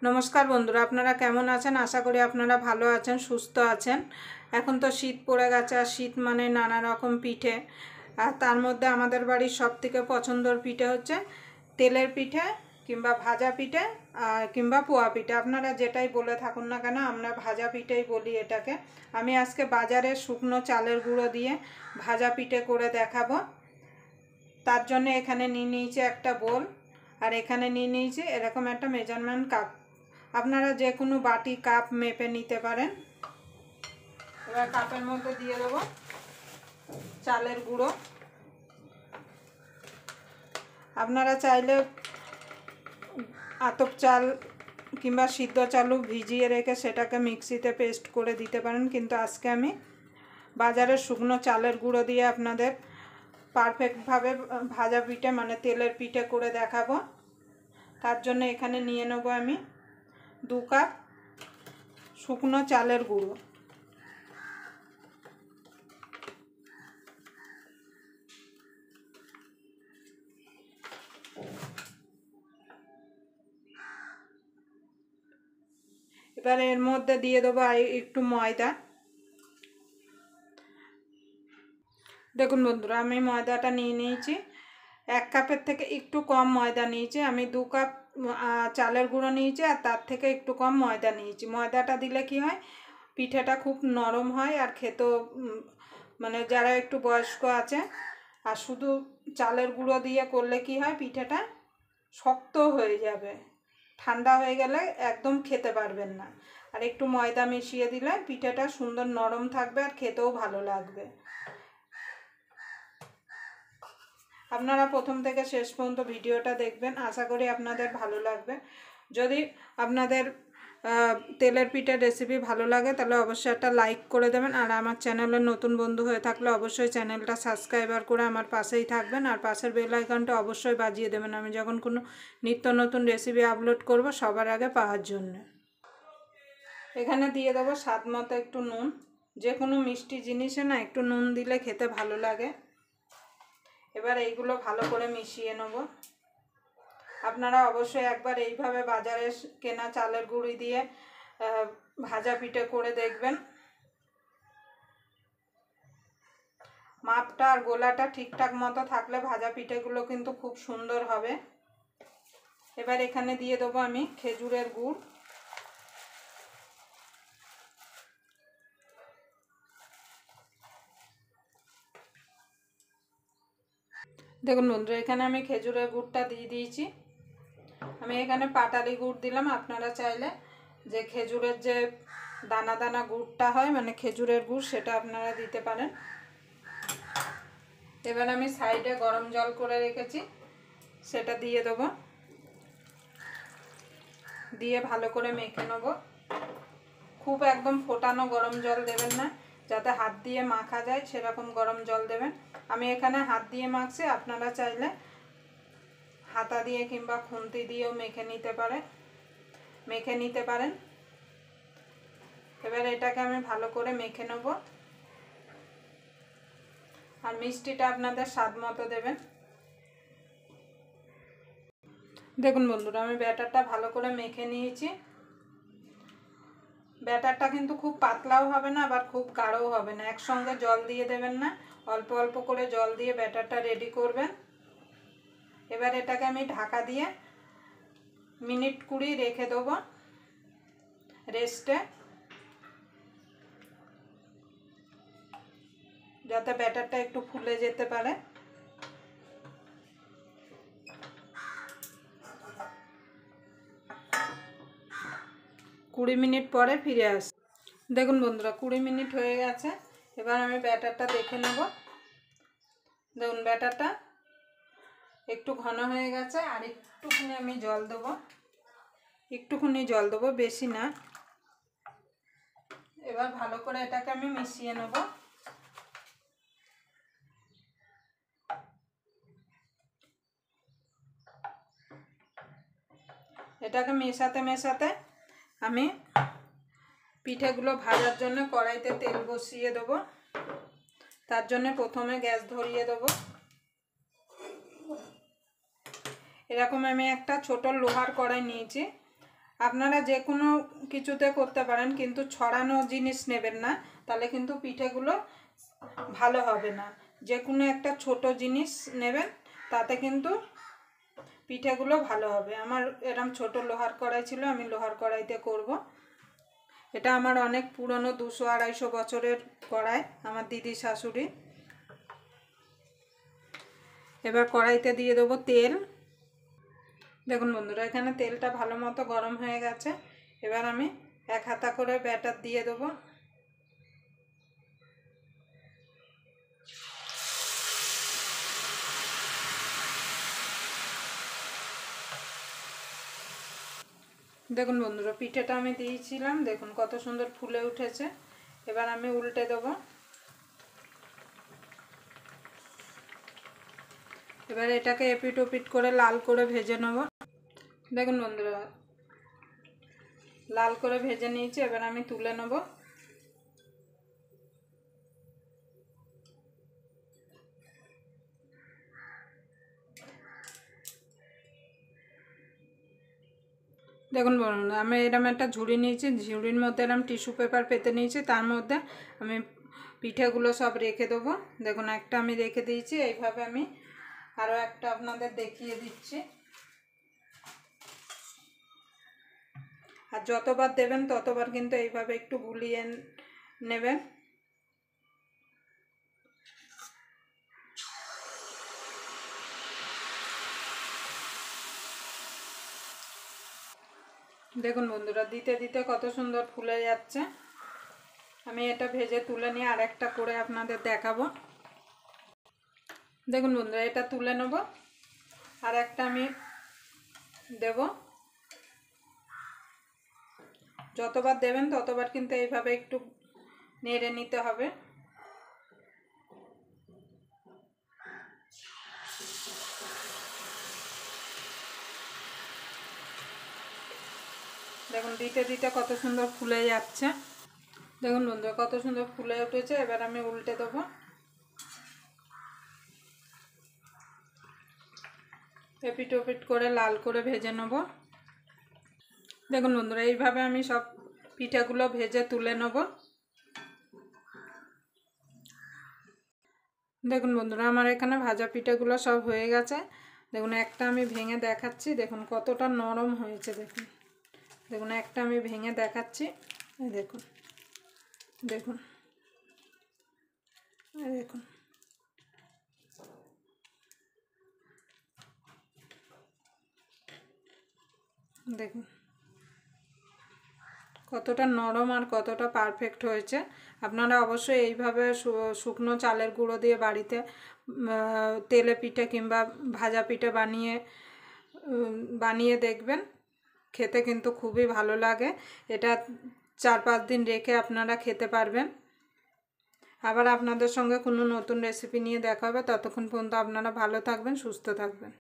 নমস্কার বন্ধুরা, আপনারা কেমন আছেন? আশা করি আপনারা ভালো আছেন, সুস্থ আছেন। এখন তো শীত পড়ে গেছে, আর শীত মানে নানা রকম পিঠে। আর তার মধ্যে আমাদের বাড়ির সবথেকে পছন্দের পিঠে হচ্ছে তেলের পিঠে, কিংবা ভাজা পিঠে, আর কিংবা পোয়া পিঠে। আপনারা যেটাই বলে থাকুন না কেন, আমরা ভাজা পিঠেই বলি এটাকে। আমি আজকে বাজারে শুকনো চালের গুঁড়ো দিয়ে ভাজা পিঠে করে দেখাবো। তার জন্য এখানে নিয়ে নিয়েছি একটা বোল, আর এখানে নিয়ে নিয়েছি এরকম একটা মেজারমেন্ট কাপ। আপনারা যে কোনো বাটি কাপ মেপে নিতে পারেন। এবার কাপের মধ্যে দিয়ে দেবো চালের গুঁড়ো। আপনারা চাইলে আতপ চাল কিংবা সিদ্ধ চালও ভিজিয়ে রেখে সেটাকে মিক্সিতে পেস্ট করে দিতে পারেন, কিন্তু আজকে আমি বাজারের শুকনো চালের গুঁড়ো দিয়ে আপনাদের পারফেক্টভাবে ভাজা পিঠে মানে তেলের পিঠে করে দেখাবো। তার জন্য এখানে নিয়ে নেব আমি 2 কাপ শুকনো চালের গুঁড়ো। এবার এর মধ্যে দিয়ে দেবো একটু ময়দা। দেখুন বন্ধুরা, আমি ময়দাটা নিয়ে নিয়েছি। 1 কাপের থেকে একটু কম ময়দা নিয়েছি। আমি 2 কাপ চালের গুঁড়ো নিয়েছি, আর তার থেকে একটু কম ময়দা নিয়েছি। ময়দাটা দিলে কি হয়, পিঠেটা খুব নরম হয় আর খেতেও মানে যারা একটু বয়স্ক আছে। আর শুধু চালের গুঁড়ো দিয়ে করলে কি হয়, পিঠেটা শক্ত হয়ে যাবে, ঠান্ডা হয়ে গেলে একদম খেতে পারবেন না। আর একটু ময়দা মিশিয়ে দিলে পিঠেটা সুন্দর নরম থাকবে আর খেতেও ভালো লাগবে। আপনারা প্রথম থেকে শেষ পর্যন্ত ভিডিওটা দেখবেন, আশা করি আপনাদের ভালো লাগবে। যদি আপনাদের তেলের পিঠের রেসিপি ভালো লাগে তাহলে অবশ্যই একটা লাইক করে দেবেন। আর আমার চ্যানেলের নতুন বন্ধু হয়ে থাকলে অবশ্যই চ্যানেলটা সাবস্ক্রাইবার করে আমার পাশেই থাকবেন, আর পাশের বেল আইকনটা অবশ্যই বাজিয়ে দেবেন, আমি যখন কোনো নিত্য নতুন রেসিপি আপলোড করব সবার আগে পাওয়ার জন্য। এখানে দিয়ে দেবো স্বাদ মতো একটু নুন। যে কোনো মিষ্টি জিনিসে না একটু নুন দিলে খেতে ভালো লাগে। এবার এইগুলো ভালো করে মিশিয়ে নেব। আপনারা অবশ্যই একবার এইভাবে বাজারে কেনা চালের গুঁড়ি দিয়ে ভাজা পিঠে করে দেখবেন। মাপটা আর গোলাটা ঠিকঠাক মতো থাকলে ভাজা পিঠেগুলো কিন্তু খুব সুন্দর হবে। এবার এখানে দিয়ে দেবো আমি খেজুরের গুড়। দেখুন বন্ধুরা, এখানে আমি খেজুরের গুড়টা দিয়ে দিয়েছি। আমি এখানে পাটালি গুড় দিলাম। আপনারা চাইলে যে খেজুরের যে দানা দানা গুড়টা হয় মানে খেজুরের গুড়, সেটা আপনারা দিতে পারেন। এবার আমি সাইডে গরম জল করে রেখেছি, সেটা দিয়ে দেবো। দিয়ে ভালো করে মেখে নেব। খুব একদম ফোটানো গরম জল দেবেন না, যাতে হাত দিয়ে মাখা যায় সেরকম গরম জল দেবেন। আমি এখানে হাত দিয়ে মাখছি, আপনারা চাইলে হাতা দিয়ে কিংবা খুন্তি দিয়েও মেখে নিতে পারেন। এবার এটাকে আমি ভালো করে মেখে নেব। আর মিষ্টিটা আপনাদের স্বাদ মতো দেবেন। দেখুন বন্ধুরা, আমি ব্যাটারটা ভালো করে মেখে নিয়েছি। ব্যাটারটা কিন্তু খুব পাতলাও হবে না, আবার খুব গাঢ়ও হবে না। একসঙ্গে জল দিয়ে দেবেন না, অল্প অল্প করে জল দিয়ে ব্যাটারটা রেডি করবেন। এবার এটাকে আমি ঢাকা দিয়ে মিনিট 20 রেখে দেবো রেস্টে, যাতে ব্যাটারটা একটু ফুলে যেতে পারে। কুড়ি মিনিট পরে ফিরে আসি। দেখুন বন্ধুরা, 20 মিনিট হয়ে গেছে। এবার আমি ব্যাটারটা দেখে নেব। দেখুন ব্যাটারটা একটু ঘন হয়ে গেছে, আর একটুখানি আমি জল দেবো, বেশি না। এবার ভালো করে এটাকে আমি মিশিয়ে নেব। এটাকে মেশাতে মেশাতে আমি পিঠেগুলো ভাজার জন্য কড়াইতে তেল বসিয়ে দেবো। তার জন্য প্রথমে গ্যাস ধরিয়ে দেবো। এরকম আমি একটা ছোট লোহার কড়াই নিয়েছি, আপনারা যে কোনো কিছুতে করতে পারেন, কিন্তু ছড়ানো জিনিস নেবেন না, তাহলে কিন্তু পিঠেগুলো ভালো হবে না। যে কোনো একটা ছোট জিনিস নেবেন, তাতে কিন্তু পিঠেগুলো ভালো হবে। আমার এরকম ছোট লোহার কড়াই ছিল, আমি লোহার কড়াইতে করব। এটা আমার অনেক পুরনো 200-250 বছরের কড়াই, আমার দিদি শাশুড়ি। এবার কড়াইতে দিয়ে দেবো তেল। দেখুন বন্ধুরা, এখানে তেলটা ভালো মতো গরম হয়ে গেছে। এবার আমি 1 হাতা করে ব্যাটার দিয়ে দেবো। দেখুন বন্ধুরা, পিঠেটা আমি দিয়েছিলাম, দেখুন কত সুন্দর ফুলে উঠেছে। এবার আমি উল্টে দেবো। এবার এটাকে এপিট ওপিট করে লাল করে ভেজে নেব। দেখুন বন্ধুরা, লাল করে ভেজে নিয়েছি। এবার আমি তুলে নেব। দেখুন বন্ধুরা, আমি এরকম একটা ঝুড়ি নিয়েছি, ঝুড়ির মধ্যে এরকম টিস্যু পেপার পেতে নিয়েছি, তার মধ্যে আমি পিঠেগুলো সব রেখে দেবো। দেখুন একটা আমি রেখে দিয়েছি। এইভাবে আমি আরও একটা আপনাদের দেখিয়ে দিচ্ছি। আর যতবার দেবেন ততবার কিন্তু এইভাবে একটু গুলিয়ে নেবেন। দেখুন বন্ধুরা, দিতে দিতে কত সুন্দর ফুলে যাচ্ছে। আমি এটা ভেজে তুলে নিয়ে আর একটা করে আপনাদের দেখাবো। দেখুন বন্ধুরা, এটা তুলে নেব, আর একটা আমি দেব। যতবার দেবেন ততবার কিন্তু এইভাবে একটু নেড়ে নিতে হবে। দেখুন দিতে দিতে কত সুন্দর ফুলে যাচ্ছে। দেখুন বন্ধুরা, কত সুন্দর ফুলে উঠেছে। এবার আমি উল্টে দেবো। এপিট ওপিট করে লাল করে ভেজে নেব। দেখুন বন্ধুরা, এইভাবে আমি সব পিঠাগুলো ভেজে তুলে নেব। দেখুন বন্ধুরা, আমার এখানে ভাজা পিঠাগুলো সব হয়ে গেছে। দেখুন একটা আমি ভেঙে দেখাচ্ছি, দেখুন কতটা নরম হয়েছে। দেখুন দেখুন একটা আমি ভেঙে দেখাচ্ছি। দেখুন দেখুন দেখুন দেখুন কতটা নরম আর কতটা পারফেক্ট হয়েছে। আপনারা অবশ্যই এইভাবে শুকনো চালের গুঁড়ো দিয়ে বাড়িতে তেলে পিঠে কিংবা ভাজা পিঠে বানিয়ে দেখবেন। খেতে কিন্তু খুবই ভালো লাগে। এটা 4-5 দিন রেখে আপনারা খেতে পারবেন। আবার আপনাদের সঙ্গে কোনো নতুন রেসিপি নিয়ে দেখা হবে। ততক্ষণ পর্যন্ত আপনারা ভালো থাকবেন, সুস্থ থাকবেন।